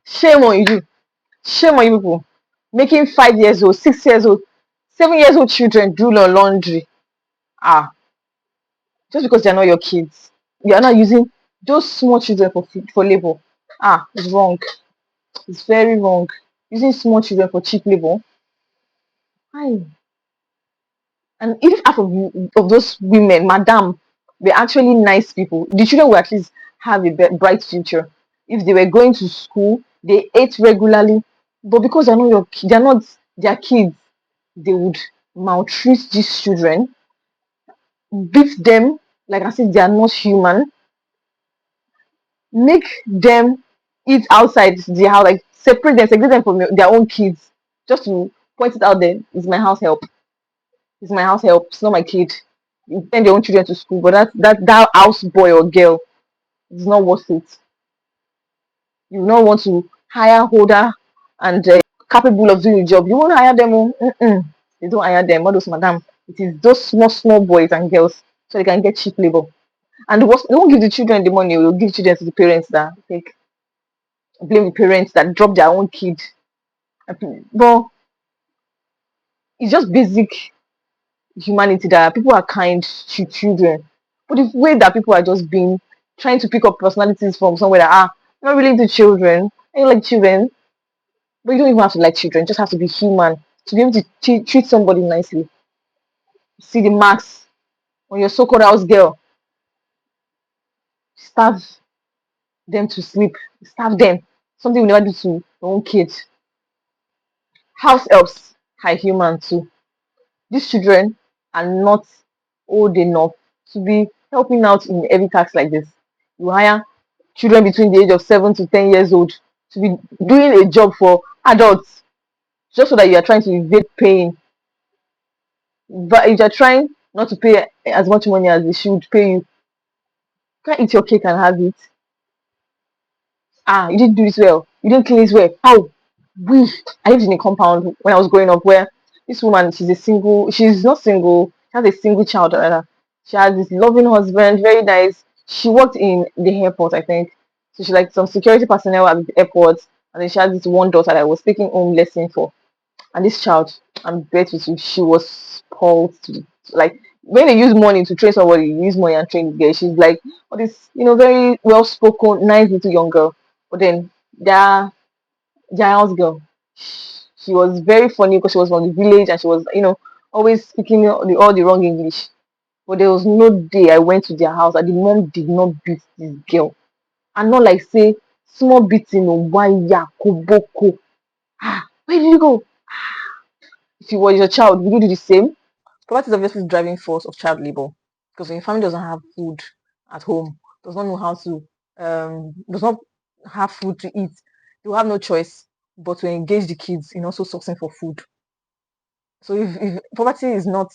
shame on you. Shame on you people. Making 5 years old, 6 years old, 7 years old children do your laundry. Just because they're not your kids. You are not using those small children for labor. It's wrong. It's very wrong. Using small children for cheap labor. Hi. And if half of those women, madam, were actually nice people, the children will at least have a bright future. If they were going to school, they ate regularly, but because they're not their kids, they would maltreat these children, beat them like as if they are not human, make them eat outside the house, like segregate them from their own kids, just to point it out there. It's my house help. It's my house help. It's not my kid. You send your own children to school, but that house boy or girl is not worth it. You don't want to hire holder and capable of doing the job. You won't hire them. They don't hire them. All those madam. It is those small boys and girls so they can get cheap labor. And they won't give the children the money. They'll give children to the parents that take blame the parents that drop their own kid. But it's just basic humanity that people are kind to children. But the way that people are just being trying to pick up personalities from somewhere that not really into children. I like children, but you don't even have to like children. You just have to be human to be able to treat somebody nicely. See the marks on your so-called house girl. Starve them to sleep. Starve them. Something we never do to your own kids. House helps are human too. These children are not old enough to be helping out in heavy tasks like this. You hire children between the age of 7 to 10 years old to be doing a job for adults just so that you are trying to evade paying. But if you're trying not to pay as much money as they should pay you, can't eat your cake and have it. You didn't do this well. You didn't clean this well. How? I lived in a compound when I was growing up where this woman, she's not single, she has a single child rather. She has this loving husband, very nice. She worked in the airport, I think. So she like some security personnel at the airport, and then she has this one daughter that I was taking home lesson for. And this child, I'm bet with you, she was spoiled. Like when they use money to train somebody, you use money and train the girl. She's like all this, very well spoken, nice little young girl. But then their house girl, she was very funny because she was from the village and she was, always speaking all the wrong English. But there was no day I went to their house and the mom did not beat this girl. And not like say small beating on wire koboko. Where did you go? If you was your child, would you do the same? Poverty is obviously the driving force of child labor because when your family doesn't have food at home, does not know how to, does not have food to eat, you have no choice but to engage the kids in also sourcing for food. So if poverty is not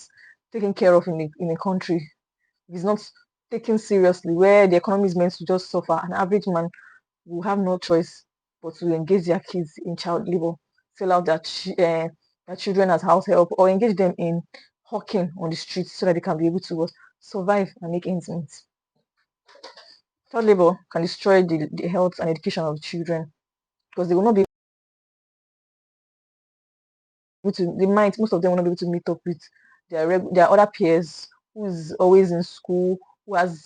taken care of in a country, if it's not taken seriously, where the economy is meant to just suffer, an average man will have no choice but to engage their kids in child labor, sell out their children as house help, or engage them in hawking on the streets so that they can be able to survive and make ends meet. Child labor can destroy the health and education of children because they will not be able to, most of them will not be able to meet up with their other peers who is always in school, who has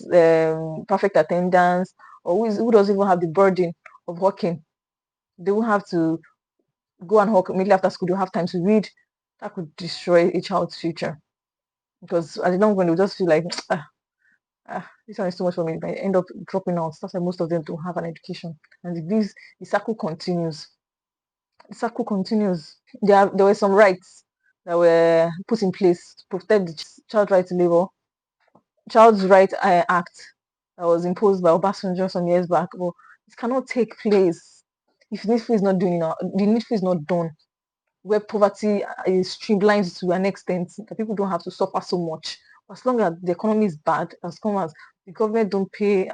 perfect attendance, or who doesn't even have the burden of working. They will have to go and work immediately after school. They'll have time to read. That could destroy a child's future because at the long run they'll just feel like this one is too much for me. They end up dropping out. That's why most of them don't have an education, and the circle continues. There were some rights that were put in place to protect the Child Right to Labor, Child's Right Act that was imposed by Obasanjo some years back. But it cannot take place if needful is not doing the needful is not done, where poverty is streamlined to an extent that people don't have to suffer so much. As long as the economy is bad, as long as the government don't take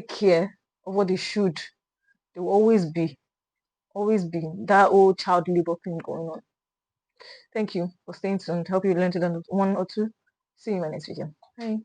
care of what they should, there will always be that old child labor thing going on. Thank you for staying tuned. Help you learn to learn one or two. See you in my next video. Bye.